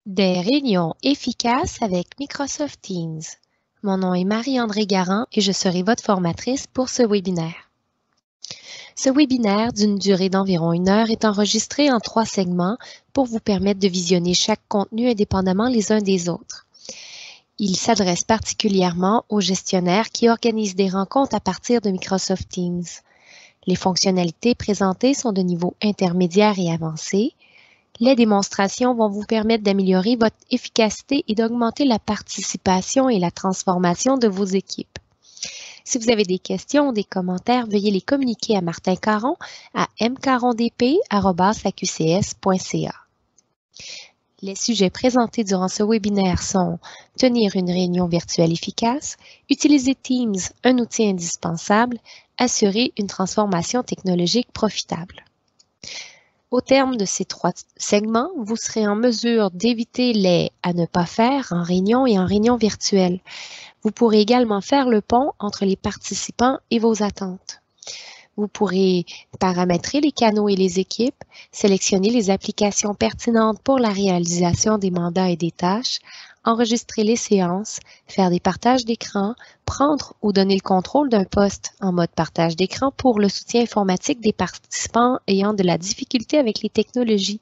Des réunions efficaces avec Microsoft Teams. Mon nom est Marie-André Garand et je serai votre formatrice pour ce webinaire. Ce webinaire d'une durée d'environ 1 heure est enregistré en 3 segments pour vous permettre de visionner chaque contenu indépendamment les uns des autres. Il s'adresse particulièrement aux gestionnaires qui organisent des rencontres à partir de Microsoft Teams. Les fonctionnalités présentées sont de niveau intermédiaire et avancé. Les démonstrations vont vous permettre d'améliorer votre efficacité et d'augmenter la participation et la transformation de vos équipes. Si vous avez des questions ou des commentaires, veuillez les communiquer à Martin Caron à mcarondp@aqcs.ca. Les sujets présentés durant ce webinaire sont tenir une réunion virtuelle efficace, utiliser Teams, un outil indispensable, assurer une transformation technologique profitable. Au terme de ces 3 segments, vous serez en mesure d'éviter les « à ne pas faire » en réunion et en réunion virtuelle. Vous pourrez également faire le pont entre les participants et vos attentes. Vous pourrez paramétrer les canaux et les équipes, sélectionner les applications pertinentes pour la réalisation des mandats et des tâches, enregistrer les séances, faire des partages d'écran, prendre ou donner le contrôle d'un poste en mode partage d'écran pour le soutien informatique des participants ayant de la difficulté avec les technologies.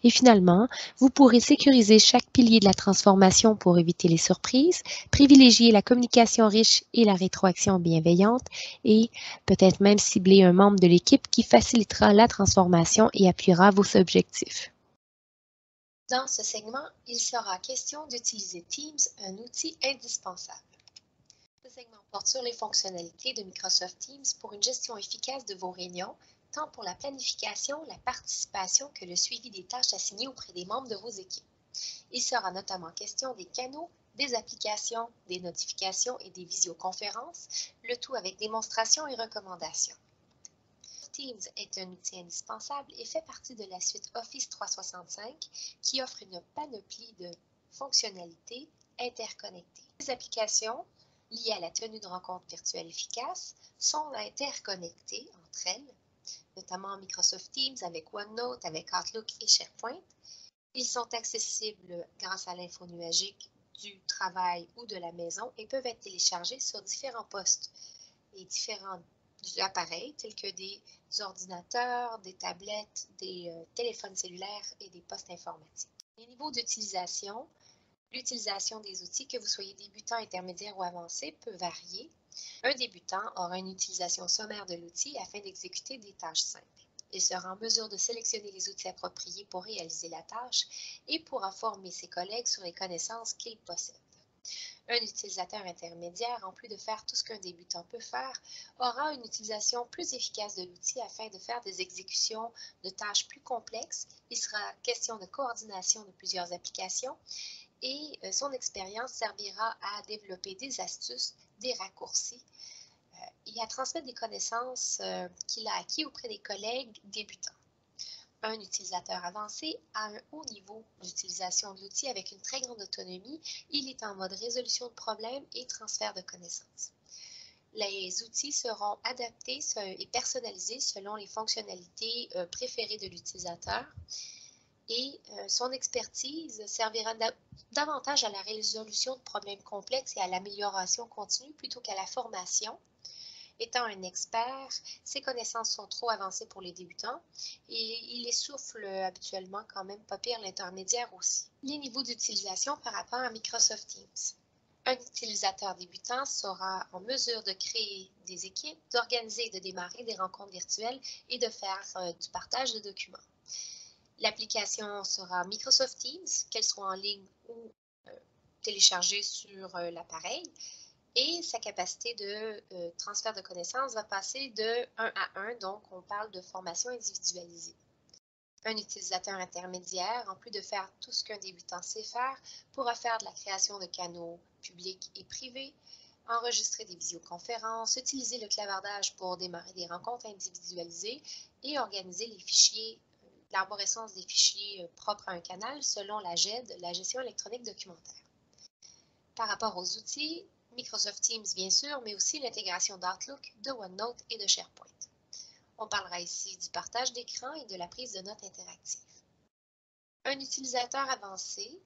Et finalement, vous pourrez sécuriser chaque pilier de la transformation pour éviter les surprises, privilégier la communication riche et la rétroaction bienveillante et peut-être même cibler un membre de l'équipe qui facilitera la transformation et appuiera vos objectifs. Dans ce segment, il sera question d'utiliser Teams, un outil indispensable. Ce segment porte sur les fonctionnalités de Microsoft Teams pour une gestion efficace de vos réunions, tant pour la planification, la participation que le suivi des tâches assignées auprès des membres de vos équipes. Il sera notamment question des canaux, des applications, des notifications et des visioconférences, le tout avec démonstration et recommandations. Teams est un outil indispensable et fait partie de la suite Office 365 qui offre une panoplie de fonctionnalités interconnectées. Les applications liées à la tenue de rencontres virtuelles efficaces sont interconnectées entre elles, notamment Microsoft Teams avec OneNote, avec Outlook et SharePoint. Ils sont accessibles grâce à l'info nuagique du travail ou de la maison et peuvent être téléchargés sur différents postes et différents appareils tels que des ordinateurs, des tablettes, des téléphones cellulaires et des postes informatiques. Les niveaux d'utilisation, l'utilisation des outils, que vous soyez débutant, intermédiaire ou avancé, peut varier. Un débutant aura une utilisation sommaire de l'outil afin d'exécuter des tâches simples. Il sera en mesure de sélectionner les outils appropriés pour réaliser la tâche et pourra former ses collègues sur les connaissances qu'il possède. Un utilisateur intermédiaire, en plus de faire tout ce qu'un débutant peut faire, aura une utilisation plus efficace de l'outil afin de faire des exécutions de tâches plus complexes. Il sera question de coordination de plusieurs applications et son expérience servira à développer des astuces, des raccourcis et à transmettre des connaissances qu'il a acquis auprès des collègues débutants. Un utilisateur avancé a un haut niveau d'utilisation de l'outil avec une très grande autonomie. Il est en mode résolution de problèmes et transfert de connaissances. Les outils seront adaptés et personnalisés selon les fonctionnalités préférées de l'utilisateur et son expertise servira davantage à la résolution de problèmes complexes et à l'amélioration continue plutôt qu'à la formation. Étant un expert, ses connaissances sont trop avancées pour les débutants et il essouffle habituellement quand même pas pire l'intermédiaire aussi. Les niveaux d'utilisation par rapport à Microsoft Teams. Un utilisateur débutant sera en mesure de créer des équipes, d'organiser et de démarrer des rencontres virtuelles et de faire du partage de documents. L'application sera Microsoft Teams, qu'elle soit en ligne ou téléchargée sur l'appareil. Et sa capacité de transfert de connaissances va passer de 1 à 1, donc on parle de formation individualisée. Un utilisateur intermédiaire, en plus de faire tout ce qu'un débutant sait faire, pourra faire de la création de canaux publics et privés, enregistrer des visioconférences, utiliser le clavardage pour démarrer des rencontres individualisées et organiser les fichiers, l'arborescence des fichiers propres à un canal selon la GED, la gestion électronique documentaire. Par rapport aux outils, Microsoft Teams bien sûr, mais aussi l'intégration d'Outlook, de OneNote et de SharePoint. On parlera ici du partage d'écran et de la prise de notes interactive. Un utilisateur avancé,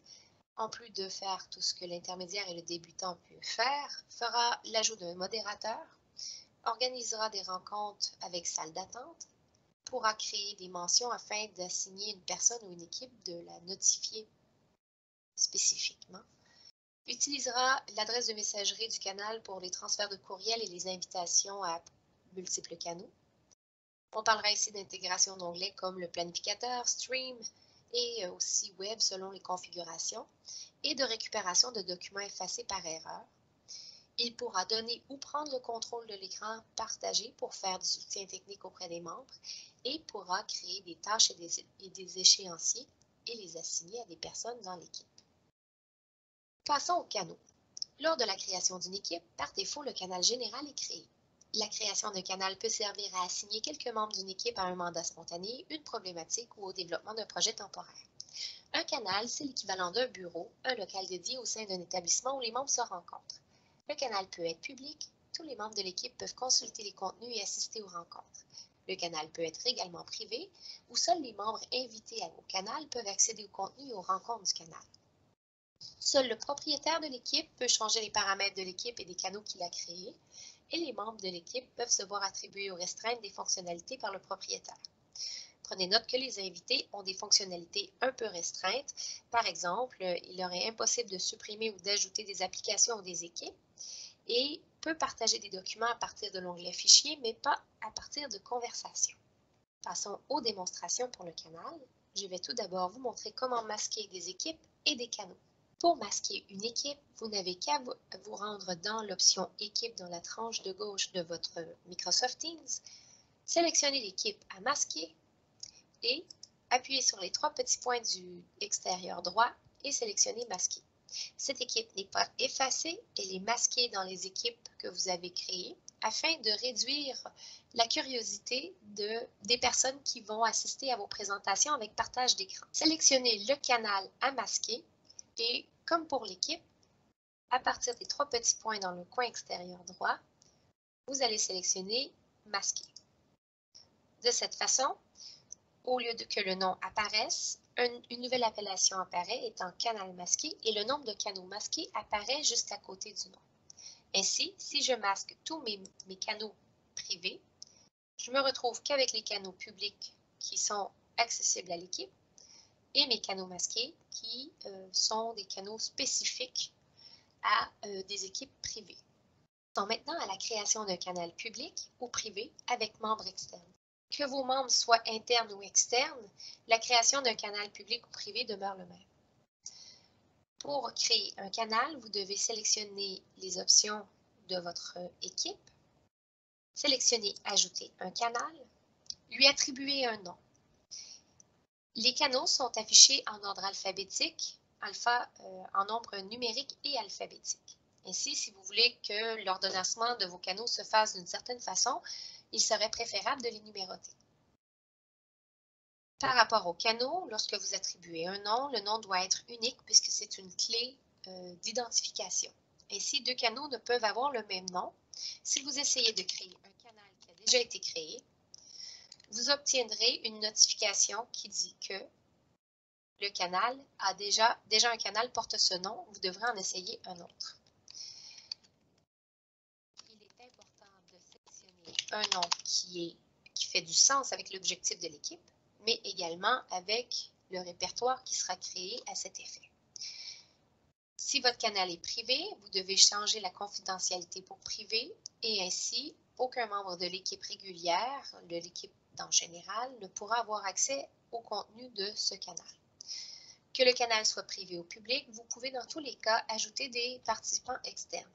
en plus de faire tout ce que l'intermédiaire et le débutant peuvent faire, fera l'ajout d'un modérateur, organisera des rencontres avec salle d'attente, pourra créer des mentions afin d'assigner une personne ou une équipe, de la notifier spécifiquement, utilisera l'adresse de messagerie du canal pour les transferts de courriel et les invitations à multiples canaux. On parlera ici d'intégration d'onglets comme le planificateur, Stream et aussi Web selon les configurations, et de récupération de documents effacés par erreur. Il pourra donner ou prendre le contrôle de l'écran partagé pour faire du soutien technique auprès des membres et pourra créer des tâches et des échéanciers et les assigner à des personnes dans l'équipe. Passons au canal. Lors de la création d'une équipe, par défaut, le canal général est créé. La création d'un canal peut servir à assigner quelques membres d'une équipe à un mandat spontané, une problématique ou au développement d'un projet temporaire. Un canal, c'est l'équivalent d'un bureau, un local dédié au sein d'un établissement où les membres se rencontrent. Le canal peut être public, tous les membres de l'équipe peuvent consulter les contenus et assister aux rencontres. Le canal peut être également privé, où seuls les membres invités au canal peuvent accéder au contenu et aux rencontres du canal. Seul le propriétaire de l'équipe peut changer les paramètres de l'équipe et des canaux qu'il a créés, et les membres de l'équipe peuvent se voir attribuer ou restreindre des fonctionnalités par le propriétaire. Prenez note que les invités ont des fonctionnalités un peu restreintes. Par exemple, il leur est impossible de supprimer ou d'ajouter des applications ou des équipes et peut partager des documents à partir de l'onglet Fichier, mais pas à partir de conversations. Passons aux démonstrations pour le canal. Je vais tout d'abord vous montrer comment masquer des équipes et des canaux. Pour masquer une équipe, vous n'avez qu'à vous rendre dans l'option Équipe dans la tranche de gauche de votre Microsoft Teams, sélectionnez l'équipe à masquer et appuyez sur les trois petits points du extérieur droit et sélectionnez Masquer. Cette équipe n'est pas effacée, elle est masquée dans les équipes que vous avez créées afin de réduire la curiosité des personnes qui vont assister à vos présentations avec partage d'écran. Sélectionnez le canal à masquer et, comme pour l'équipe, à partir des trois petits points dans le coin extérieur droit, vous allez sélectionner Masquer. De cette façon, au lieu que le nom apparaisse, une nouvelle appellation apparaît étant canal masqué et le nombre de canaux masqués apparaît juste à côté du nom. Ainsi, si je masque tous mes canaux privés, je me retrouve qu'avec les canaux publics qui sont accessibles à l'équipe et mes canaux masqués qui sont des canaux spécifiques à des équipes privées. Passons maintenant à la création d'un canal public ou privé avec membres externes. Que vos membres soient internes ou externes, la création d'un canal public ou privé demeure le même. Pour créer un canal, vous devez sélectionner les options de votre équipe, sélectionner « Ajouter un canal », lui attribuer un nom. Les canaux sont affichés en ordre alphabétique, en nombre numérique et alphabétique. Ainsi, si vous voulez que l'ordonnancement de vos canaux se fasse d'une certaine façon, il serait préférable de les numéroter. Par rapport aux canaux, lorsque vous attribuez un nom, le nom doit être unique puisque c'est une clé d'identification. Ainsi, deux canaux ne peuvent avoir le même nom. Si vous essayez de créer un canal qui a déjà été créé, vous obtiendrez une notification qui dit que le canal a déjà un canal porte ce nom, vous devrez en essayer un autre. Il est important de sélectionner un nom qui fait du sens avec l'objectif de l'équipe, mais également avec le répertoire qui sera créé à cet effet. Si votre canal est privé, vous devez changer la confidentialité pour privé et ainsi, aucun membre de l'équipe régulière, de l'équipe en général, ne pourra avoir accès au contenu de ce canal. Que le canal soit privé ou public, vous pouvez dans tous les cas ajouter des participants externes.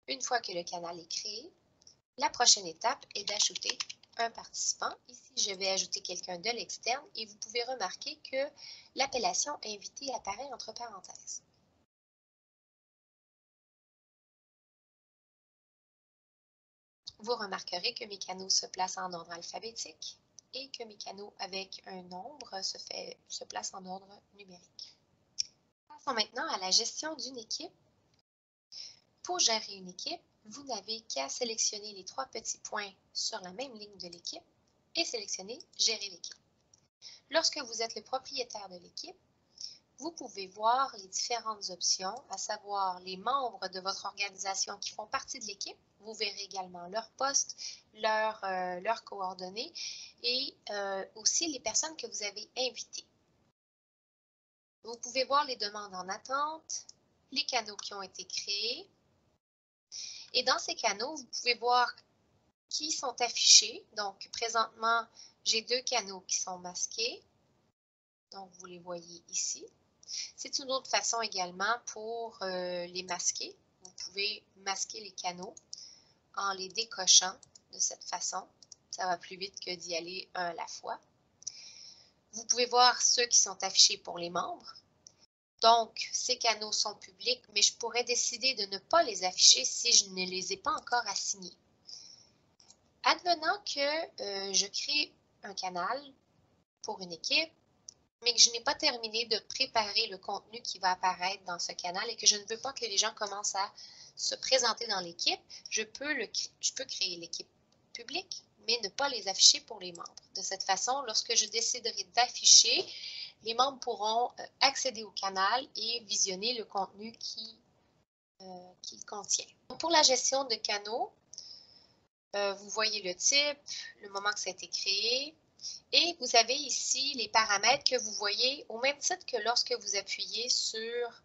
Une fois que le canal est créé, la prochaine étape est d'ajouter un participant. Ici, je vais ajouter quelqu'un de l'externe et vous pouvez remarquer que l'appellation invité apparaît entre parenthèses. Vous remarquerez que mes canaux se placent en ordre alphabétique et que mes canaux avec un nombre se placent en ordre numérique. Passons maintenant à la gestion d'une équipe. Pour gérer une équipe, vous n'avez qu'à sélectionner les trois petits points sur la même ligne de l'équipe et sélectionner « Gérer l'équipe ». Lorsque vous êtes le propriétaire de l'équipe, vous pouvez voir les différentes options, à savoir les membres de votre organisation qui font partie de l'équipe. Vous verrez également leur poste, leurs coordonnées et aussi les personnes que vous avez invitées. Vous pouvez voir les demandes en attente, les canaux qui ont été créés. Et dans ces canaux, vous pouvez voir qui sont affichés. Donc, présentement, j'ai 2 canaux qui sont masqués. Donc, vous les voyez ici. C'est une autre façon également pour les masquer. Vous pouvez masquer les canaux en les décochant de cette façon. Ça va plus vite que d'y aller un à la fois. Vous pouvez voir ceux qui sont affichés pour les membres. Donc, ces canaux sont publics, mais je pourrais décider de ne pas les afficher si je ne les ai pas encore assignés. Advenant que je crée un canal pour une équipe, mais que je n'ai pas terminé de préparer le contenu qui va apparaître dans ce canal et que je ne veux pas que les gens commencent à se présenter dans l'équipe, je peux créer l'équipe publique, mais ne pas les afficher pour les membres. De cette façon, lorsque je déciderai d'afficher, les membres pourront accéder au canal et visionner le contenu qu'il contient. Donc, pour la gestion de canaux, vous voyez le type, le moment que ça a été créé, et vous avez ici les paramètres que vous voyez au même titre que lorsque vous appuyez sur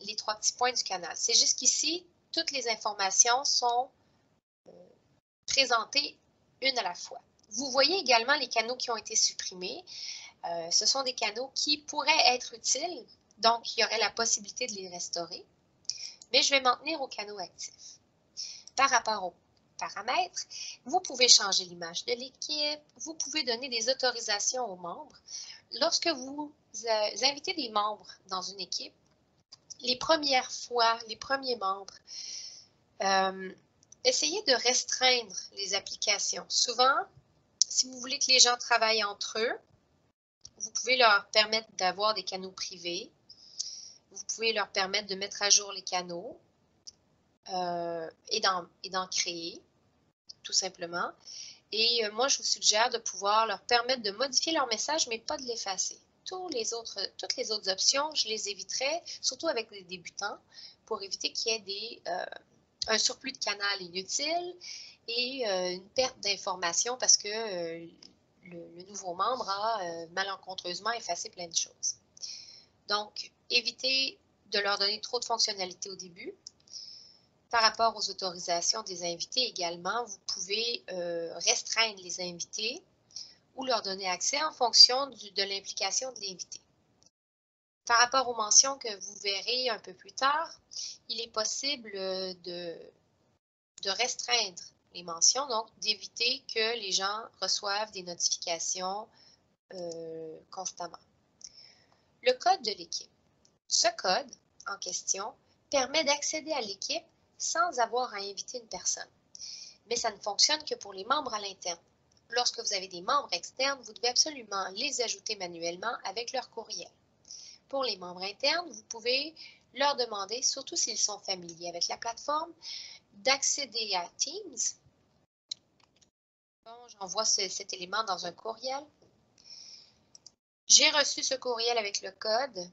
les 3 petits points du canal. C'est juste qu'ici, toutes les informations sont présentées une à la fois. Vous voyez également les canaux qui ont été supprimés. Ce sont des canaux qui pourraient être utiles, donc il y aurait la possibilité de les restaurer. Mais je vais m'en tenir aux canaux actifs. Par rapport aux paramètres, vous pouvez changer l'image de l'équipe, vous pouvez donner des autorisations aux membres. Lorsque vous invitez des membres dans une équipe, les premières fois, les premiers membres, essayez de restreindre les applications. Souvent, si vous voulez que les gens travaillent entre eux, vous pouvez leur permettre d'avoir des canaux privés. Vous pouvez leur permettre de mettre à jour les canaux et d'en créer, tout simplement. Et moi, je vous suggère de pouvoir leur permettre de modifier leur message, mais pas de l'effacer. Toutes les autres options, je les éviterai, surtout avec les débutants, pour éviter qu'il y ait un surplus de canal inutile et une perte d'informations parce que le nouveau membre a malencontreusement effacé plein de choses. Donc, évitez de leur donner trop de fonctionnalités au début. Par rapport aux autorisations des invités également, vous pouvez restreindre les invités ou leur donner accès en fonction de l'implication de l'invité. Par rapport aux mentions que vous verrez un peu plus tard, il est possible de restreindre les mentions, donc d'éviter que les gens reçoivent des notifications constamment. Le code de l'équipe. Ce code en question permet d'accéder à l'équipe sans avoir à inviter une personne. Mais ça ne fonctionne que pour les membres à l'interne. Lorsque vous avez des membres externes, vous devez absolument les ajouter manuellement avec leur courriel. Pour les membres internes, vous pouvez leur demander, surtout s'ils sont familiers avec la plateforme, d'accéder à Teams. Bon, j'envoie cet élément dans un courriel. J'ai reçu ce courriel avec le code.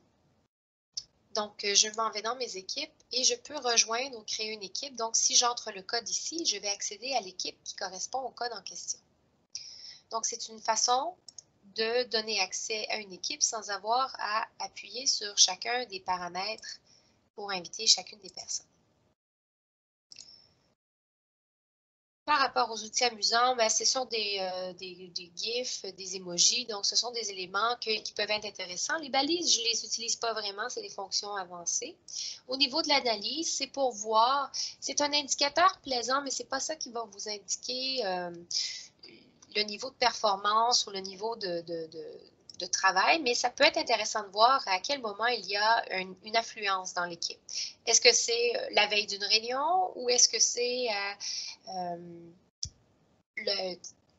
Donc, je m'en vais dans mes équipes et je peux rejoindre ou créer une équipe. Donc, si j'entre le code ici, je vais accéder à l'équipe qui correspond au code en question. Donc, c'est une façon de donner accès à une équipe sans avoir à appuyer sur chacun des paramètres pour inviter chacune des personnes. Par rapport aux outils amusants, ce sont des GIFs, des emojis, donc ce sont des éléments qui peuvent être intéressants. Les balises, je ne les utilise pas vraiment, c'est des fonctions avancées. Au niveau de l'analyse, c'est pour voir, c'est un indicateur plaisant, mais ce n'est pas ça qui va vous indiquer le niveau de performance ou le niveau de travail, mais ça peut être intéressant de voir à quel moment il y a une affluence dans l'équipe. Est-ce que c'est la veille d'une réunion ou est-ce que c'est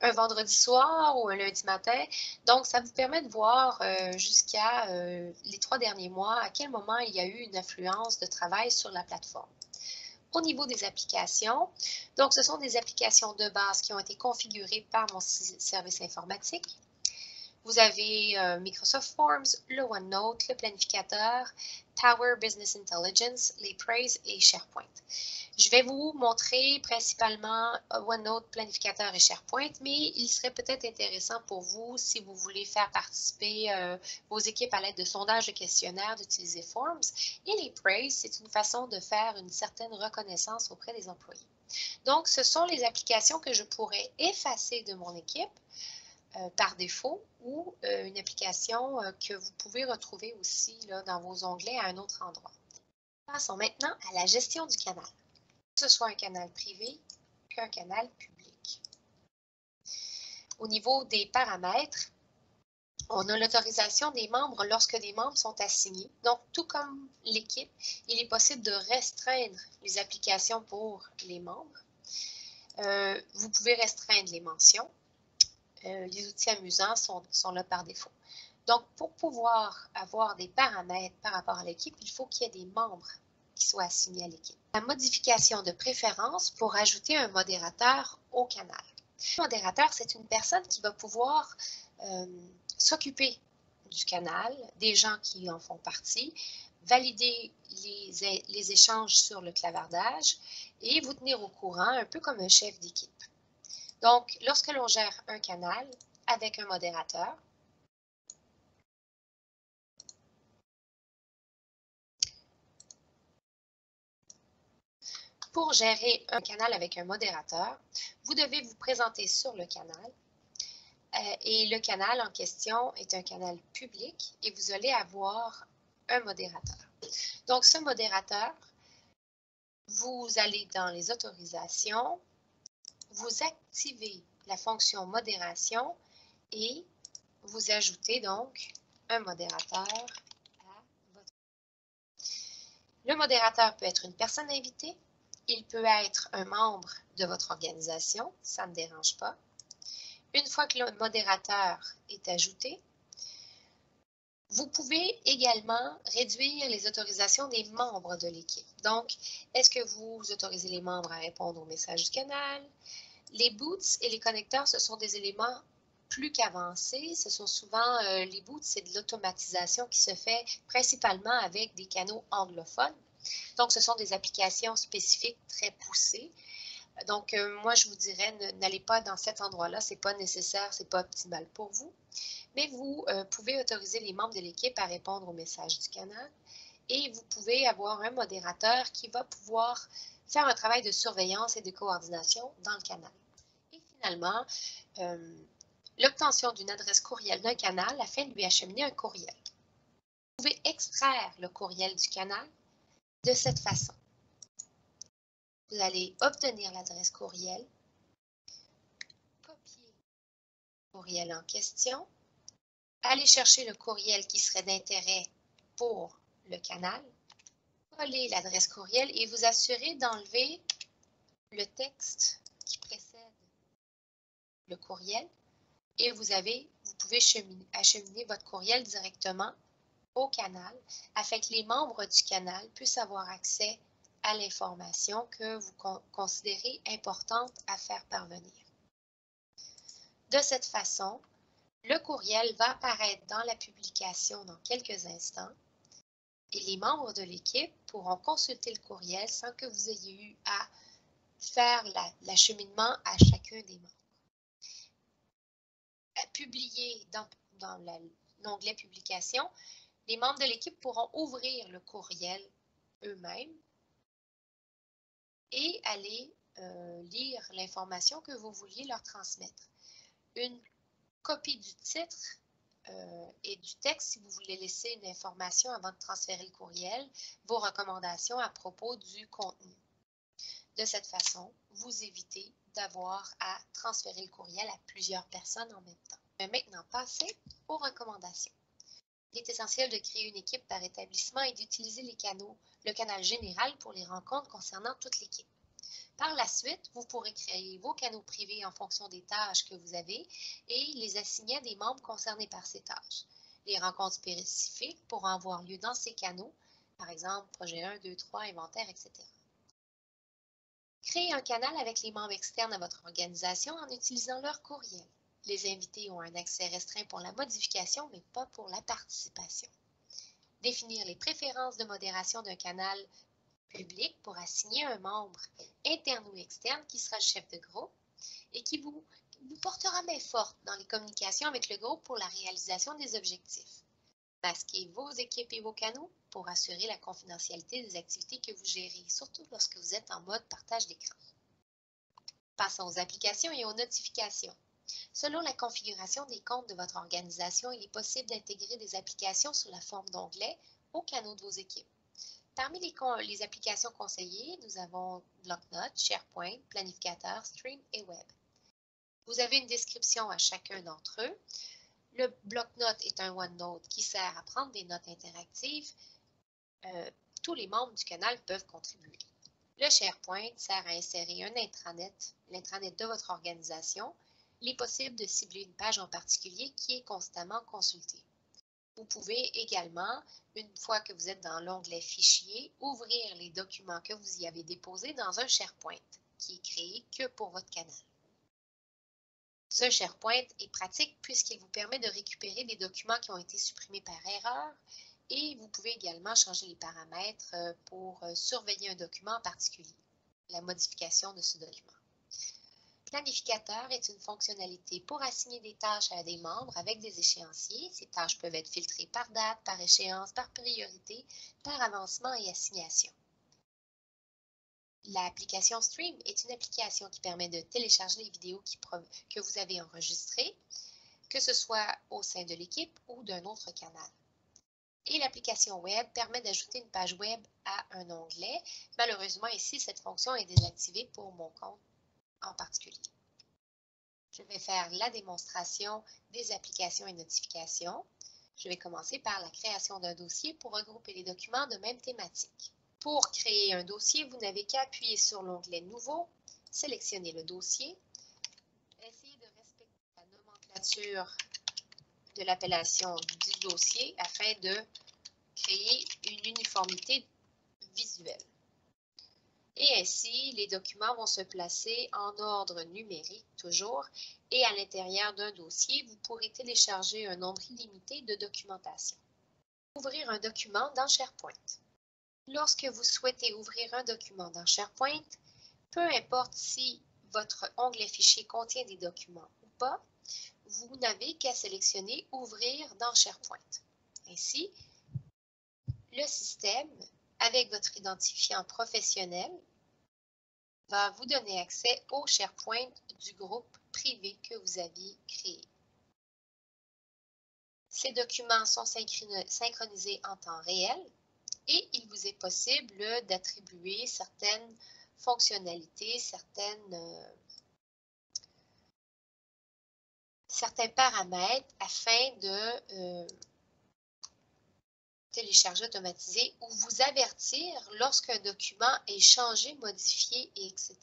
un vendredi soir ou un lundi matin? Donc, ça vous permet de voir jusqu'à les 3 derniers mois à quel moment il y a eu une affluence de travail sur la plateforme. Au niveau des applications, donc ce sont des applications de base qui ont été configurées par mon service informatique. Vous avez Microsoft Forms, le OneNote, le planificateur, Power Business Intelligence, les Praise et SharePoint. Je vais vous montrer principalement OneNote, planificateur et SharePoint, mais il serait peut-être intéressant pour vous, si vous voulez faire participer vos équipes à l'aide de sondages de questionnaires, d'utiliser Forms. Et les Praise, c'est une façon de faire une certaine reconnaissance auprès des employés. Donc, ce sont les applications que je pourrais effacer de mon équipe par défaut ou une application que vous pouvez retrouver aussi là, dans vos onglets à un autre endroit. Passons maintenant à la gestion du canal, que ce soit un canal privé qu'un canal public. Au niveau des paramètres, on a l'autorisation des membres lorsque des membres sont assignés. Donc, tout comme l'équipe, il est possible de restreindre les applications pour les membres. Vous pouvez restreindre les mentions. Les outils amusants sont là par défaut. Donc, pour pouvoir avoir des paramètres par rapport à l'équipe, il faut qu'il y ait des membres qui soient assignés à l'équipe. La modification de préférence pour ajouter un modérateur au canal. Le modérateur, c'est une personne qui va pouvoir s'occuper du canal, des gens qui en font partie, valider les échanges sur le clavardage et vous tenir au courant, un peu comme un chef d'équipe. Donc, lorsque l'on gère un canal avec un modérateur, pour gérer un canal avec un modérateur, vous devez vous présenter sur le canal et le canal en question est un canal public et vous allez avoir un modérateur. Donc, ce modérateur, vous allez dans les autorisations, vous activez la fonction modération et vous ajoutez donc un modérateur à votre. Le modérateur peut être une personne invitée, il peut être un membre de votre organisation, ça ne dérange pas. Une fois que le modérateur est ajouté, vous pouvez également réduire les autorisations des membres de l'équipe. Donc, est-ce que vous autorisez les membres à répondre aux messages du canal? Les boots et les connecteurs, ce sont des éléments plus qu'avancés. Ce sont souvent, les boots, c'est de l'automatisation qui se fait principalement avec des canaux anglophones. Donc, ce sont des applications spécifiques très poussées. Donc, moi, je vous dirais, n'allez pas dans cet endroit-là, ce n'est pas nécessaire, ce n'est pas optimal pour vous. Mais vous pouvez autoriser les membres de l'équipe à répondre aux messages du canal et vous pouvez avoir un modérateur qui va pouvoir faire un travail de surveillance et de coordination dans le canal. Et finalement, l'obtention d'une adresse courriel d'un canal afin de lui acheminer un courriel. Vous pouvez extraire le courriel du canal de cette façon. Vous allez obtenir l'adresse courriel, copier le courriel en question, aller chercher le courriel qui serait d'intérêt pour le canal, coller l'adresse courriel et vous assurer d'enlever le texte qui précède le courriel et vous pouvez acheminer votre courriel directement au canal afin que les membres du canal puissent avoir accès à l'information que vous considérez importante à faire parvenir. De cette façon, le courriel va apparaître dans la publication dans quelques instants et les membres de l'équipe pourront consulter le courriel sans que vous ayez eu à faire l'acheminement à chacun des membres. Publié dans l'onglet Publication, les membres de l'équipe pourront ouvrir le courriel eux-mêmes et aller lire l'information que vous vouliez leur transmettre. Une copie du titre et du texte si vous voulez laisser une information avant de transférer le courriel, vos recommandations à propos du contenu. De cette façon, vous évitez d'avoir à transférer le courriel à plusieurs personnes en même temps. Maintenant, passez aux recommandations. Il est essentiel de créer une équipe par établissement et d'utiliser le canal général pour les rencontres concernant toute l'équipe. Par la suite, vous pourrez créer vos canaux privés en fonction des tâches que vous avez et les assigner à des membres concernés par ces tâches. Les rencontres spécifiques pourront avoir lieu dans ces canaux, par exemple projet 1, 2, 3, inventaire, etc. Créez un canal avec les membres externes à votre organisation en utilisant leur courriel. Les invités ont un accès restreint pour la modification, mais pas pour la participation. Définir les préférences de modération d'un canal public pour assigner un membre interne ou externe qui sera chef de groupe et qui vous portera main forte dans les communications avec le groupe pour la réalisation des objectifs. Masquez vos équipes et vos canaux pour assurer la confidentialité des activités que vous gérez, surtout lorsque vous êtes en mode partage d'écran. Passons aux applications et aux notifications. Selon la configuration des comptes de votre organisation, il est possible d'intégrer des applications sous la forme d'onglets aux canaux de vos équipes. Parmi les applications conseillées, nous avons Bloc-Notes, SharePoint, Planificateur, Stream et Web. Vous avez une description à chacun d'entre eux. Le Bloc-Notes est un OneNote qui sert à prendre des notes interactives. Tous les membres du canal peuvent contribuer. Le SharePoint sert à insérer un intranet, l'intranet de votre organisation. Il est possible de cibler une page en particulier qui est constamment consultée. Vous pouvez également, une fois que vous êtes dans l'onglet Fichiers, ouvrir les documents que vous y avez déposés dans un SharePoint qui est créé que pour votre canal. Ce SharePoint est pratique puisqu'il vous permet de récupérer des documents qui ont été supprimés par erreur et vous pouvez également changer les paramètres pour surveiller un document en particulier, la modification de ce document. Planificateur est une fonctionnalité pour assigner des tâches à des membres avec des échéanciers. Ces tâches peuvent être filtrées par date, par échéance, par priorité, par avancement et assignation. L'application Stream est une application qui permet de télécharger les vidéos que vous avez enregistrées, que ce soit au sein de l'équipe ou d'un autre canal. Et l'application Web permet d'ajouter une page Web à un onglet. Malheureusement, ici, cette fonction est désactivée pour mon compte en particulier. Je vais faire la démonstration des applications et notifications. Je vais commencer par la création d'un dossier pour regrouper les documents de même thématique. Pour créer un dossier, vous n'avez qu'à appuyer sur l'onglet Nouveau, sélectionner le dossier, essayez de respecter la nomenclature de l'appellation du dossier afin de créer une uniformité visuelle. Et ainsi, les documents vont se placer en ordre numérique toujours et à l'intérieur d'un dossier, vous pourrez télécharger un nombre illimité de documentation. Ouvrir un document dans SharePoint. Lorsque vous souhaitez ouvrir un document dans SharePoint, peu importe si votre onglet Fichier contient des documents ou pas, vous n'avez qu'à sélectionner Ouvrir dans SharePoint. Ainsi, le système, avec votre identifiant professionnel, va vous donner accès au SharePoint du groupe privé que vous aviez créé. Ces documents sont synchronisés en temps réel et il vous est possible d'attribuer certaines fonctionnalités, certains paramètres afin de télécharger, automatiser ou vous avertir lorsqu'un document est changé, modifié, etc.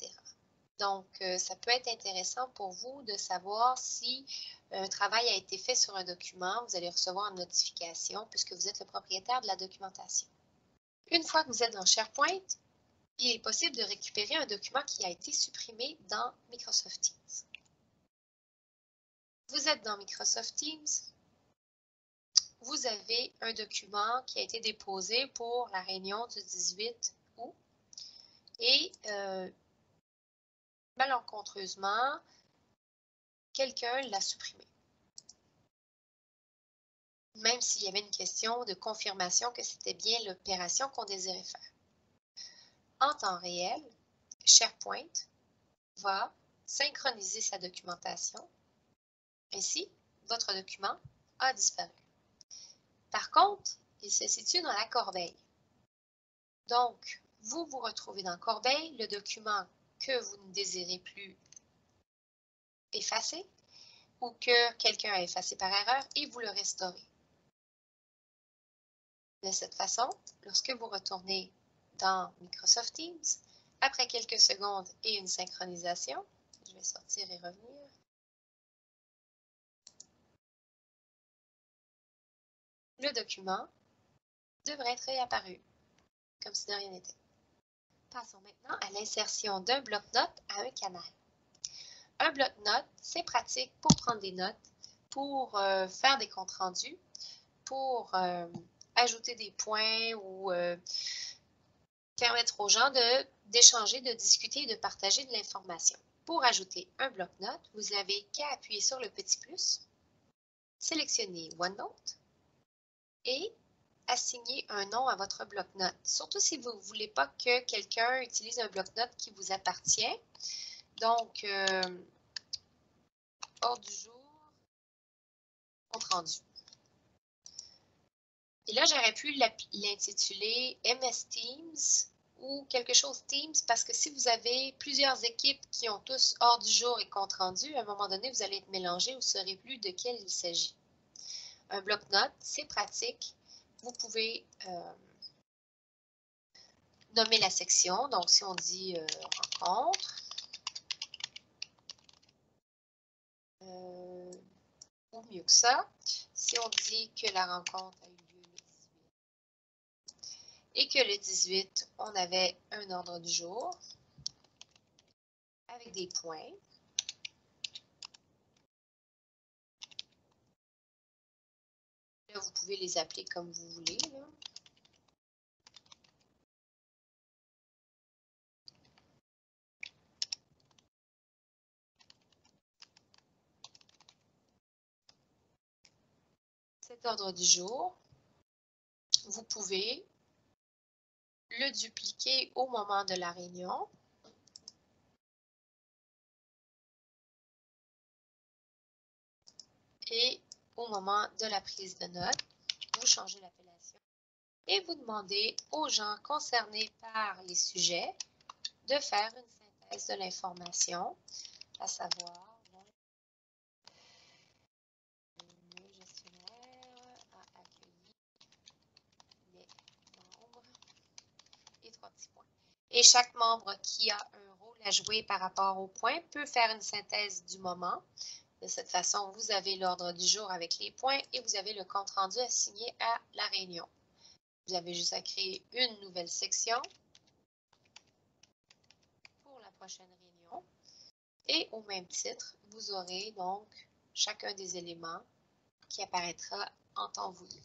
Donc, ça peut être intéressant pour vous de savoir si un travail a été fait sur un document. Vous allez recevoir une notification puisque vous êtes le propriétaire de la documentation. Une fois que vous êtes dans SharePoint, il est possible de récupérer un document qui a été supprimé dans Microsoft Teams. Vous êtes dans Microsoft Teams. Vous avez un document qui a été déposé pour la réunion du 18 août et malencontreusement, quelqu'un l'a supprimé. Même s'il y avait une question de confirmation que c'était bien l'opération qu'on désirait faire. En temps réel, SharePoint va synchroniser sa documentation. Ainsi, votre document a disparu. Par contre, il se situe dans la corbeille. Donc, vous vous retrouvez dans corbeille, le document que vous ne désirez plus effacer ou que quelqu'un a effacé par erreur et vous le restaurez. De cette façon, lorsque vous retournez dans Microsoft Teams, après quelques secondes et une synchronisation, je vais sortir et revenir. Le document devrait être réapparu, comme si de rien n'était. Passons maintenant à l'insertion d'un bloc-notes à un canal. un bloc-notes, c'est pratique pour prendre des notes, pour faire des comptes rendus, pour ajouter des points ou permettre aux gens d'échanger, de discuter et de partager de l'information. Pour ajouter un bloc-notes, vous n'avez qu'à appuyer sur le petit plus, sélectionner OneNote et assigner un nom à votre bloc-notes. Surtout si vous ne voulez pas que quelqu'un utilise un bloc-notes qui vous appartient. Donc, ordre du jour, compte rendu. Et là, j'aurais pu l'intituler MS Teams ou quelque chose Teams parce que si vous avez plusieurs équipes qui ont tous ordre du jour et compte rendu, à un moment donné, vous allez être mélangé, vous ne saurez plus de quel il s'agit. Un bloc-notes, c'est pratique. Vous pouvez nommer la section. Donc, si on dit rencontre, ou mieux que ça, si on dit que la rencontre a eu lieu le 18 et que le 18, on avait un ordre du jour avec des points. Là, vous pouvez les appeler comme vous voulez. Là. Cet ordre du jour, vous pouvez le dupliquer au moment de la réunion. Et au moment de la prise de notes, vous changez l'appellation et vous demandez aux gens concernés par les sujets de faire une synthèse de l'information, à savoir le gestionnaire a accueilli les membres et 3 petits points. Et chaque membre qui a un rôle à jouer par rapport au point peut faire une synthèse du moment. De cette façon, vous avez l'ordre du jour avec les points et vous avez le compte rendu assigné à la réunion. Vous avez juste à créer une nouvelle section pour la prochaine réunion. Et au même titre, vous aurez donc chacun des éléments qui apparaîtra en temps voulu.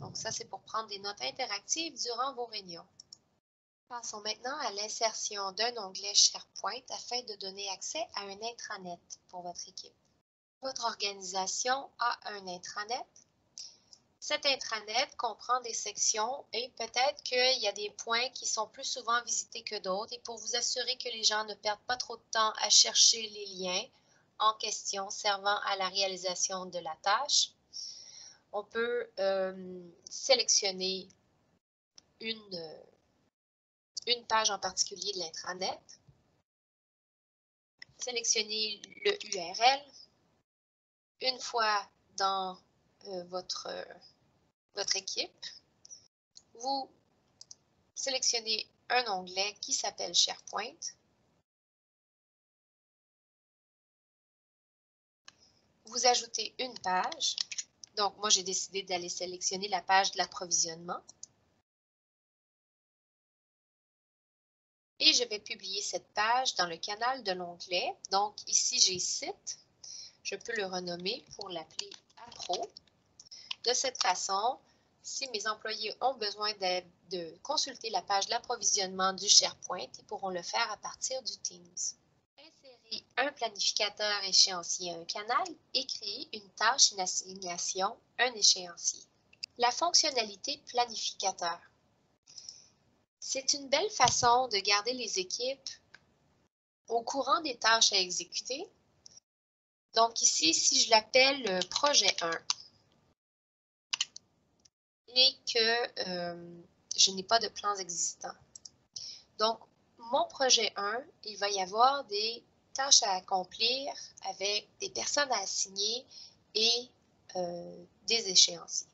Donc ça, c'est pour prendre des notes interactives durant vos réunions. Passons maintenant à l'insertion d'un onglet SharePoint afin de donner accès à un intranet pour votre équipe. Votre organisation a un intranet. Cet intranet comprend des sections et peut-être qu'il y a des points qui sont plus souvent visités que d'autres. Et pour vous assurer que les gens ne perdent pas trop de temps à chercher les liens en question servant à la réalisation de la tâche, on peut sélectionner une page en particulier de l'intranet, sélectionner le URL. Une fois dans votre équipe, vous sélectionnez un onglet qui s'appelle SharePoint. Vous ajoutez une page. Donc, moi, j'ai décidé d'aller sélectionner la page de l'approvisionnement. Et je vais publier cette page dans le canal de l'onglet. Donc, ici, j'ai site. Je peux le renommer pour l'appeler Appro. De cette façon, si mes employés ont besoin de consulter la page de l'approvisionnement du SharePoint, ils pourront le faire à partir du Teams. Insérer un planificateur échéancier à un canal et créer une tâche, une assignation, un échéancier. La fonctionnalité planificateur. C'est une belle façon de garder les équipes au courant des tâches à exécuter. Donc ici, si je l'appelle projet 1 et que je n'ai pas de plans existants. Donc, mon projet 1, il va y avoir des tâches à accomplir avec des personnes à assigner et des échéanciers.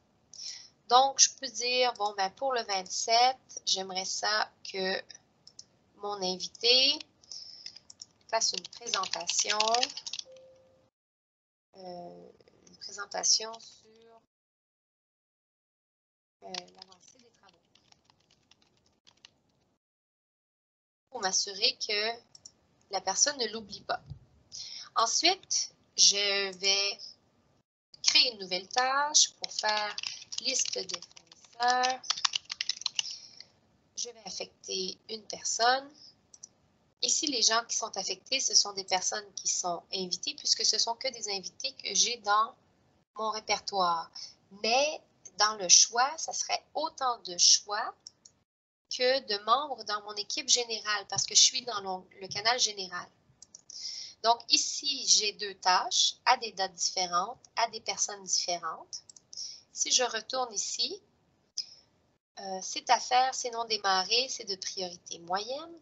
Donc, je peux dire, bon, ben pour le 27, j'aimerais ça que mon invité fasse une présentation sur l'avancée des travaux. Pour m'assurer que la personne ne l'oublie pas. Ensuite, je vais créer une nouvelle tâche pour faire liste des fournisseurs. Je vais affecter une personne. Ici, les gens qui sont affectés, ce sont des personnes qui sont invitées puisque ce sont que des invités que j'ai dans mon répertoire. Mais dans le choix, ça serait autant de choix que de membres dans mon équipe générale parce que je suis dans le canal général. Donc ici, j'ai deux tâches à des dates différentes, à des personnes différentes. Si je retourne ici, c'est à faire, c'est non démarré, c'est de priorité moyenne.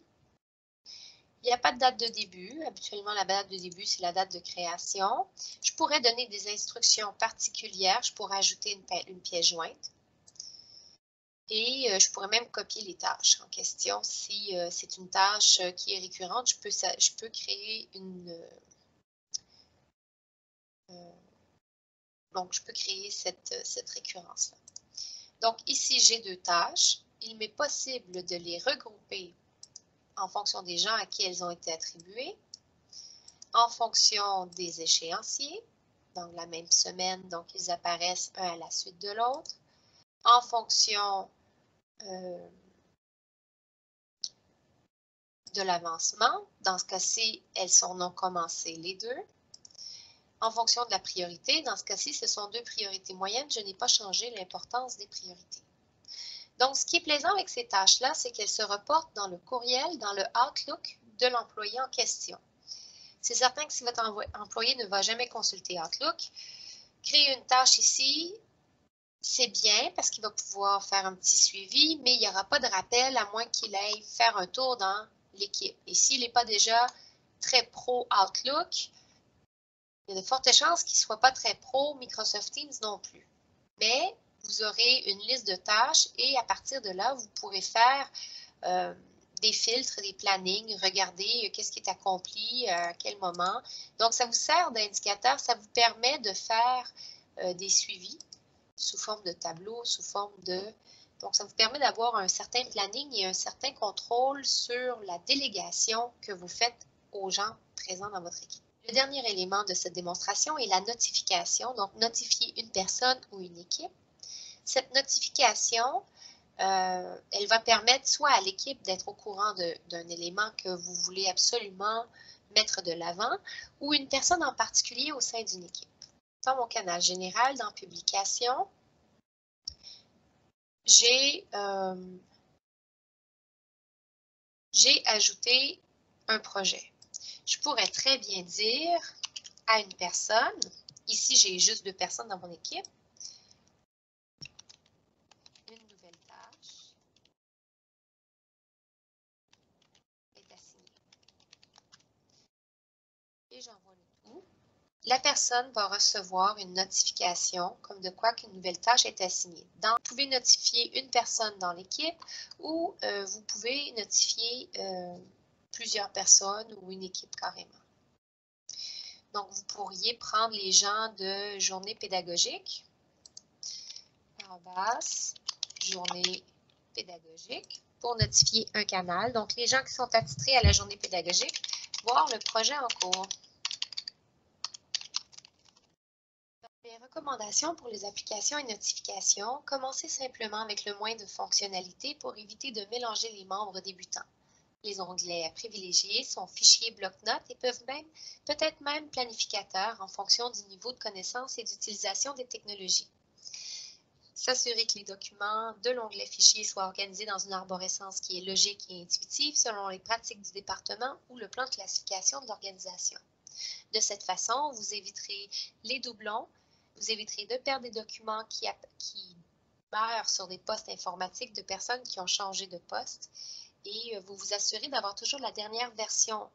Il n'y a pas de date de début. Habituellement, la date de début, c'est la date de création. Je pourrais donner des instructions particulières. Je pourrais ajouter une pièce jointe. Et je pourrais même copier les tâches en question. Si c'est une tâche qui est récurrente, je peux créer donc, je peux créer cette récurrence-là. Donc, ici, j'ai deux tâches. Il m'est possible de les regrouper en fonction des gens à qui elles ont été attribuées, en fonction des échéanciers, dans la même semaine, donc ils apparaissent un à la suite de l'autre, en fonction de l'avancement, dans ce cas-ci, elles sont non commencées les deux, en fonction de la priorité, dans ce cas-ci, ce sont deux priorités moyennes, je n'ai pas changé l'importance des priorités. Donc, ce qui est plaisant avec ces tâches-là, c'est qu'elles se reportent dans le courriel, dans le Outlook de l'employé en question. C'est certain que si votre employé ne va jamais consulter Outlook, créer une tâche ici, c'est bien parce qu'il va pouvoir faire un petit suivi, mais il n'y aura pas de rappel à moins qu'il aille faire un tour dans l'équipe. Et s'il n'est pas déjà très pro Outlook, il y a de fortes chances qu'il ne soit pas très pro Microsoft Teams non plus. Mais vous aurez une liste de tâches et à partir de là, vous pourrez faire des filtres, des plannings, regarder qu'est-ce qui est accompli, à quel moment. Donc, ça vous sert d'indicateur, ça vous permet de faire des suivis sous forme de tableau, sous forme de... Donc, ça vous permet d'avoir un certain planning et un certain contrôle sur la délégation que vous faites aux gens présents dans votre équipe. Le dernier élément de cette démonstration est la notification, donc notifier une personne ou une équipe. Cette notification, elle va permettre soit à l'équipe d'être au courant d'un élément que vous voulez absolument mettre de l'avant ou une personne en particulier au sein d'une équipe. Dans mon canal général, dans Publication, j'ai ajouté un projet. Je pourrais très bien dire à une personne, ici j'ai juste deux personnes dans mon équipe, une nouvelle tâche est assignée. Et j'envoie le tout. La personne va recevoir une notification comme de quoi qu'une nouvelle tâche est assignée. Vous pouvez notifier une personne dans l'équipe ou vous pouvez notifier plusieurs personnes ou une équipe carrément. Donc, vous pourriez prendre les gens de journée pédagogique, journée pédagogique, pour notifier un canal. Donc, les gens qui sont attitrés à la journée pédagogique, voir le projet en cours. Les recommandations pour les applications et notifications, commencez simplement avec le moins de fonctionnalités pour éviter de mélanger les membres débutants. Les onglets à privilégier sont fichiers bloc-notes et peuvent peut-être même planificateurs en fonction du niveau de connaissance et d'utilisation des technologies. S'assurer que les documents de l'onglet fichiers soient organisés dans une arborescence qui est logique et intuitive selon les pratiques du département ou le plan de classification de l'organisation. De cette façon, vous éviterez les doublons, vous éviterez de perdre des documents qui meurent sur des postes informatiques de personnes qui ont changé de poste et vous vous assurez d'avoir toujours la dernière version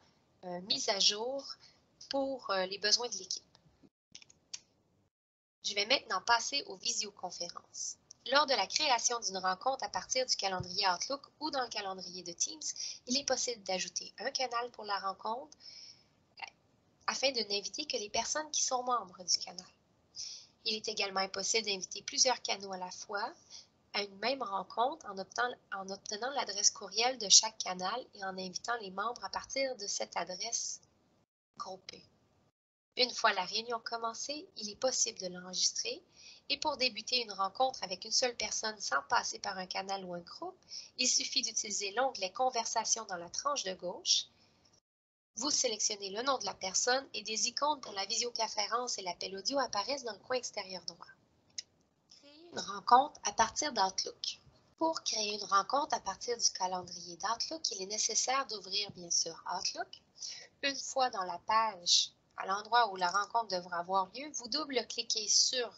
mise à jour pour les besoins de l'équipe. Je vais maintenant passer aux visioconférences. Lors de la création d'une rencontre à partir du calendrier Outlook ou dans le calendrier de Teams, il est possible d'ajouter un canal pour la rencontre afin de n'inviter que les personnes qui sont membres du canal. Il est également possible d'inviter plusieurs canaux à la fois à une même rencontre en obtenant l'adresse courriel de chaque canal et en invitant les membres à partir de cette adresse groupée. Une fois la réunion commencée, il est possible de l'enregistrer et pour débuter une rencontre avec une seule personne sans passer par un canal ou un groupe, il suffit d'utiliser l'onglet Conversation dans la tranche de gauche. Vous sélectionnez le nom de la personne et des icônes pour la visioconférence et l'appel audio apparaissent dans le coin extérieur droit. Créer une rencontre à partir d'Outlook. Pour créer une rencontre à partir du calendrier d'Outlook, il est nécessaire d'ouvrir bien sûr Outlook. Une fois dans la page, à l'endroit où la rencontre devra avoir lieu, vous double-cliquez sur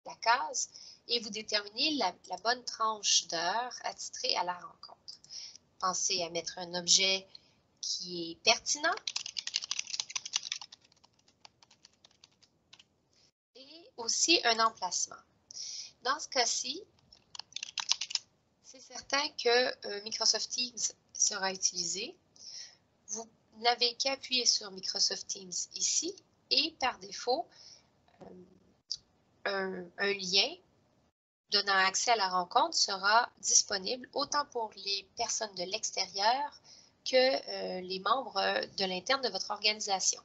la case et vous déterminez la bonne tranche d'heure attitrée à la rencontre. Pensez à mettre un objet qui est pertinent et aussi un emplacement. Dans ce cas-ci, c'est certain que Microsoft Teams sera utilisé. Vous n'avez qu'à appuyer sur Microsoft Teams ici et par défaut, un lien donnant accès à la rencontre sera disponible autant pour les personnes de l'extérieur que les membres de l'interne de votre organisation.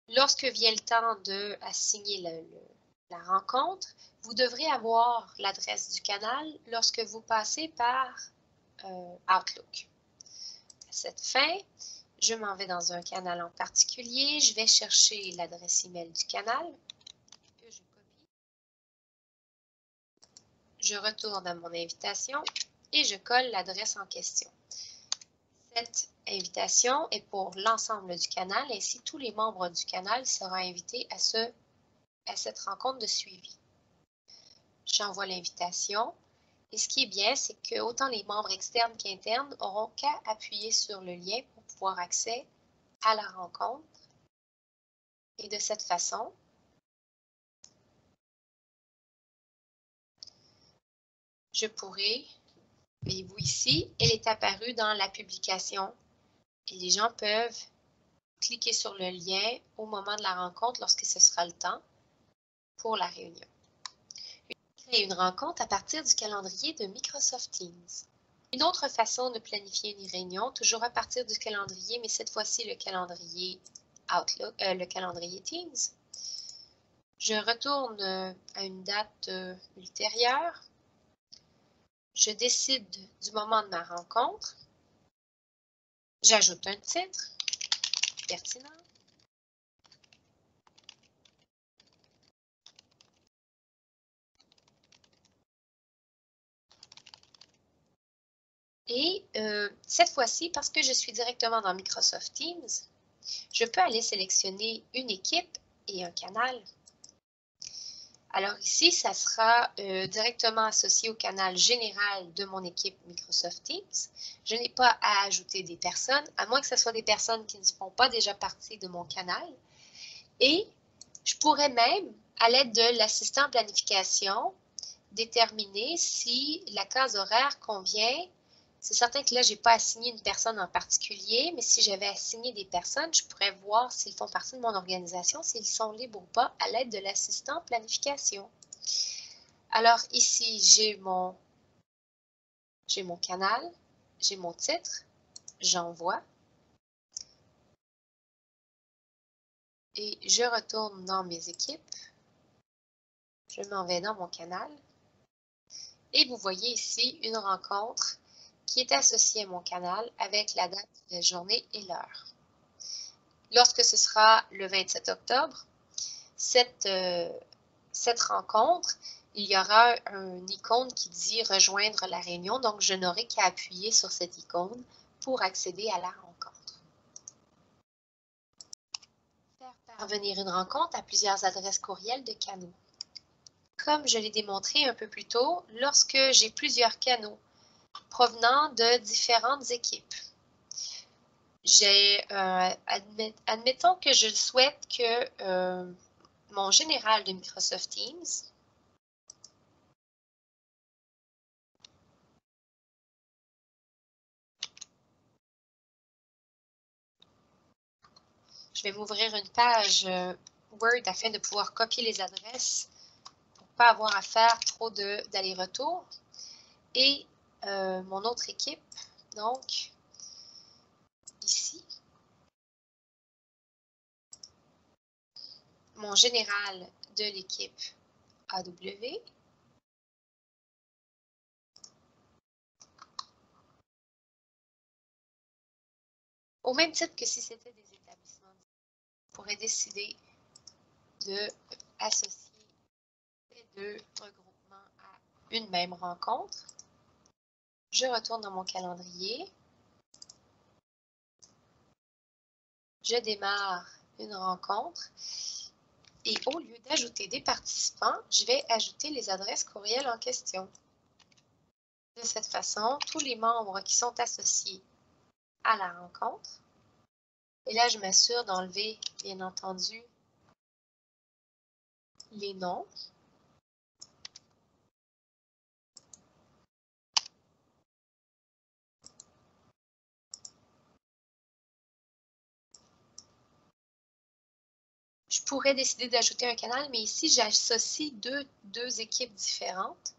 Lorsque vient le temps d'assigner la rencontre, vous devrez avoir l'adresse du canal lorsque vous passez par Outlook. À cette fin, je m'en vais dans un canal en particulier. Je vais chercher l'adresse email du canal que je copie. Je retourne à mon invitation et je colle l'adresse en question. Cette invitation est pour l'ensemble du canal, ainsi tous les membres du canal seront invités à cette rencontre de suivi. J'envoie l'invitation et ce qui est bien, c'est que autant les membres externes qu'internes n'auront qu'à appuyer sur le lien pour pouvoir accéder à la rencontre. Et de cette façon, je pourrai, voyez-vous ici, elle est apparue dans la publication et les gens peuvent cliquer sur le lien au moment de la rencontre lorsque ce sera le temps pour la réunion. Créer une rencontre à partir du calendrier de Microsoft Teams. Une autre façon de planifier une réunion, toujours à partir du calendrier, mais cette fois-ci le calendrier Outlook, le calendrier Teams. Je retourne à une date ultérieure. Je décide du moment de ma rencontre. J'ajoute un titre pertinent. Et cette fois-ci, parce que je suis directement dans Microsoft Teams, je peux aller sélectionner une équipe et un canal. Alors ici, ça sera directement associé au canal général de mon équipe Microsoft Teams. Je n'ai pas à ajouter des personnes, à moins que ce soit des personnes qui ne font pas déjà partie de mon canal. Et je pourrais même, à l'aide de l'assistant planification, déterminer si la case horaire convient. C'est certain que là, je n'ai pas assigné une personne en particulier, mais si j'avais assigné des personnes, je pourrais voir s'ils font partie de mon organisation, s'ils sont libres ou pas, à l'aide de l'assistant planification. Alors ici, j'ai mon canal, j'ai mon titre, j'envoie. Et je retourne dans mes équipes. Je m'en vais dans mon canal. Et vous voyez ici une rencontre qui est associée à mon canal avec la date de la journée et l'heure. Lorsque ce sera le 27 octobre, cette rencontre, il y aura une icône qui dit « Rejoindre la réunion », donc je n'aurai qu'à appuyer sur cette icône pour accéder à la rencontre. Faire parvenir une rencontre à plusieurs adresses courriels de canaux. Comme je l'ai démontré un peu plus tôt, lorsque j'ai plusieurs canaux provenant de différentes équipes, admettons que je souhaite que mon général de Microsoft Teams je vais m'ouvrir une page Word afin de pouvoir copier les adresses pour ne pas avoir à faire trop d'aller-retour. Et mon autre équipe, donc ici, mon général de l'équipe AW. Au même titre que si c'était des établissements, on pourrait décider de associer ces deux regroupements à une même rencontre. Je retourne dans mon calendrier. Je démarre une rencontre et au lieu d'ajouter des participants, je vais ajouter les adresses courriel en question. De cette façon, tous les membres qui sont associés à la rencontre, et là je m'assure d'enlever bien entendu les noms. Je pourrais décider d'ajouter un canal, mais ici, j'associe deux équipes différentes.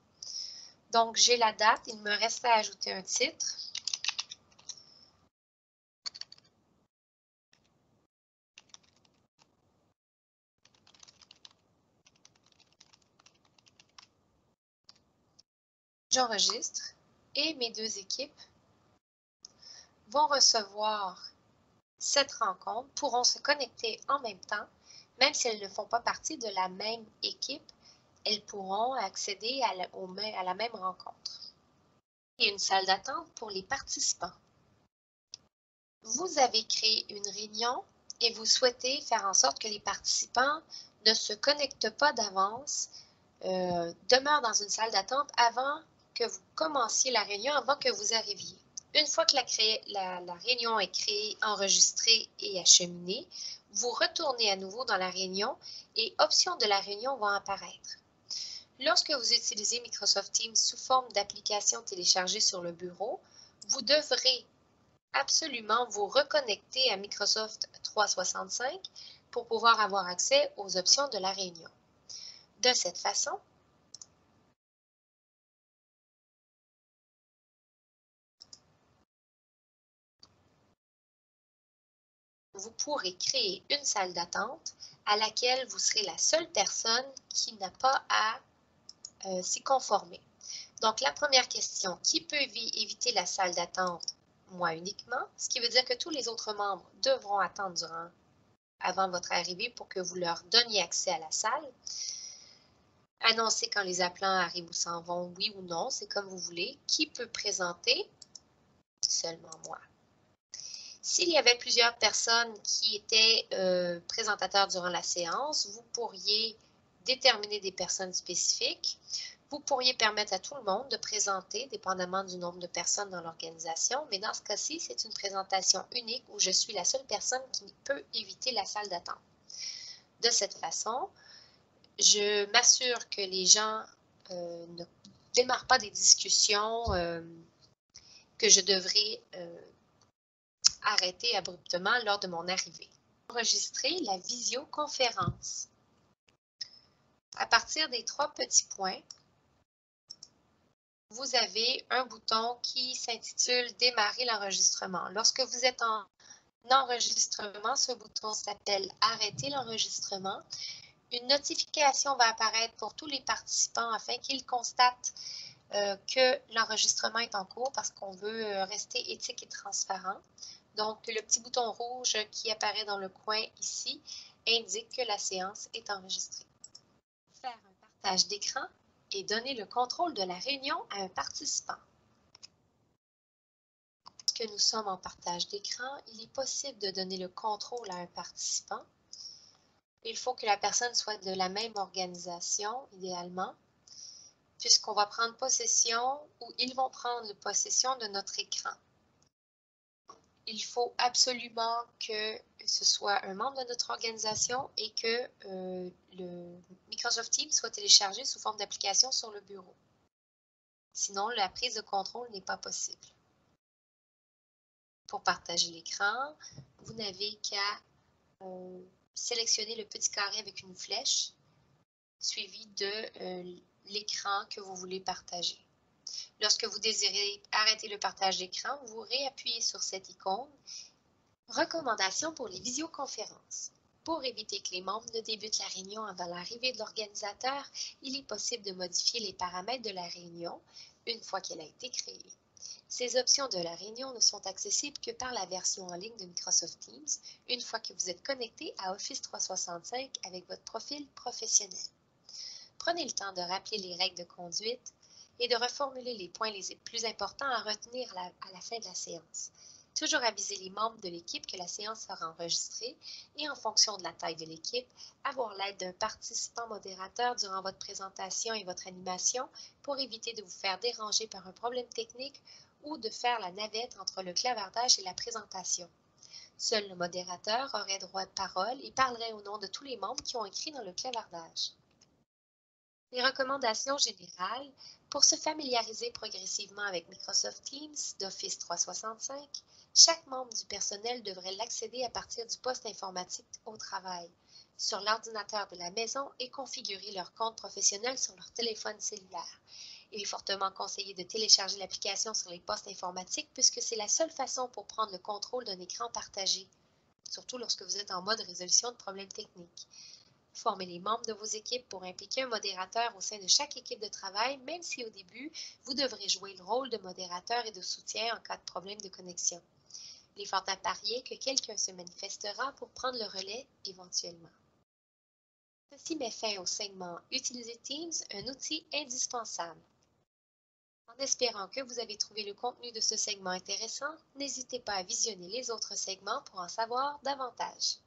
Donc, j'ai la date, il me reste à ajouter un titre. J'enregistre et mes deux équipes vont recevoir cette rencontre, pourront se connecter en même temps, même si elles ne font pas partie de la même équipe, elles pourront accéder à la même rencontre. Et une salle d'attente pour les participants. Vous avez créé une réunion et vous souhaitez faire en sorte que les participants ne se connectent pas d'avance, demeurent dans une salle d'attente avant que vous commenciez la réunion, avant que vous arriviez. Une fois que la réunion est créée, enregistrée et acheminée, vous retournez à nouveau dans la réunion et options de la réunion vont apparaître. Lorsque vous utilisez Microsoft Teams sous forme d'application téléchargée sur le bureau, vous devrez absolument vous reconnecter à Microsoft 365 pour pouvoir avoir accès aux options de la réunion. De cette façon, vous pourrez créer une salle d'attente à laquelle vous serez la seule personne qui n'a pas à s'y conformer. Donc, la première question, qui peut éviter la salle d'attente? Moi uniquement, ce qui veut dire que tous les autres membres devront attendre avant votre arrivée pour que vous leur donniez accès à la salle. Annoncer quand les appelants arrivent ou s'en vont, oui ou non, c'est comme vous voulez. Qui peut présenter? Seulement moi. S'il y avait plusieurs personnes qui étaient présentateurs durant la séance, vous pourriez déterminer des personnes spécifiques. Vous pourriez permettre à tout le monde de présenter, dépendamment du nombre de personnes dans l'organisation, mais dans ce cas-ci, c'est une présentation unique où je suis la seule personne qui peut éviter la salle d'attente. De cette façon, je m'assure que les gens ne démarrent pas des discussions que je devrais arrêter abruptement lors de mon arrivée. Enregistrer la visioconférence. À partir des trois petits points, vous avez un bouton qui s'intitule « Démarrer l'enregistrement ». Lorsque vous êtes en enregistrement, ce bouton s'appelle « Arrêter l'enregistrement ». Une notification va apparaître pour tous les participants afin qu'ils constatent que l'enregistrement est en cours parce qu'on veut rester éthique et transparent. Donc, le petit bouton rouge qui apparaît dans le coin ici indique que la séance est enregistrée. Faire un partage d'écran et donner le contrôle de la réunion à un participant. Lorsque nous sommes en partage d'écran, il est possible de donner le contrôle à un participant. Il faut que la personne soit de la même organisation, idéalement, puisqu'on va prendre possession ou ils vont prendre possession de notre écran. Il faut absolument que ce soit un membre de notre organisation et que le Microsoft Teams soit téléchargé sous forme d'application sur le bureau. Sinon, la prise de contrôle n'est pas possible. Pour partager l'écran, vous n'avez qu'à sélectionner le petit carré avec une flèche suivi de l'écran que vous voulez partager. Lorsque vous désirez arrêter le partage d'écran, vous réappuyez sur cette icône. Recommandations pour les visioconférences. Pour éviter que les membres ne débutent la réunion avant l'arrivée de l'organisateur, il est possible de modifier les paramètres de la réunion une fois qu'elle a été créée. Ces options de la réunion ne sont accessibles que par la version en ligne de Microsoft Teams une fois que vous êtes connecté à Office 365 avec votre profil professionnel. Prenez le temps de rappeler les règles de conduite et de reformuler les points les plus importants à retenir à la fin de la séance. Toujours aviser les membres de l'équipe que la séance sera enregistrée et en fonction de la taille de l'équipe, avoir l'aide d'un participant modérateur durant votre présentation et votre animation pour éviter de vous faire déranger par un problème technique ou de faire la navette entre le clavardage et la présentation. Seul le modérateur aurait droit de parole et parlerait au nom de tous les membres qui ont écrit dans le clavardage. Les recommandations générales pour se familiariser progressivement avec Microsoft Teams d'Office 365, chaque membre du personnel devrait l'accéder à partir du poste informatique au travail, sur l'ordinateur de la maison et configurer leur compte professionnel sur leur téléphone cellulaire. Il est fortement conseillé de télécharger l'application sur les postes informatiques puisque c'est la seule façon pour prendre le contrôle d'un écran partagé, surtout lorsque vous êtes en mode résolution de problèmes techniques. Formez les membres de vos équipes pour impliquer un modérateur au sein de chaque équipe de travail, même si au début, vous devrez jouer le rôle de modérateur et de soutien en cas de problème de connexion. Il est fort à parier que quelqu'un se manifestera pour prendre le relais éventuellement. Ceci met fin au segment Utiliser Teams, un outil indispensable. En espérant que vous avez trouvé le contenu de ce segment intéressant, n'hésitez pas à visionner les autres segments pour en savoir davantage.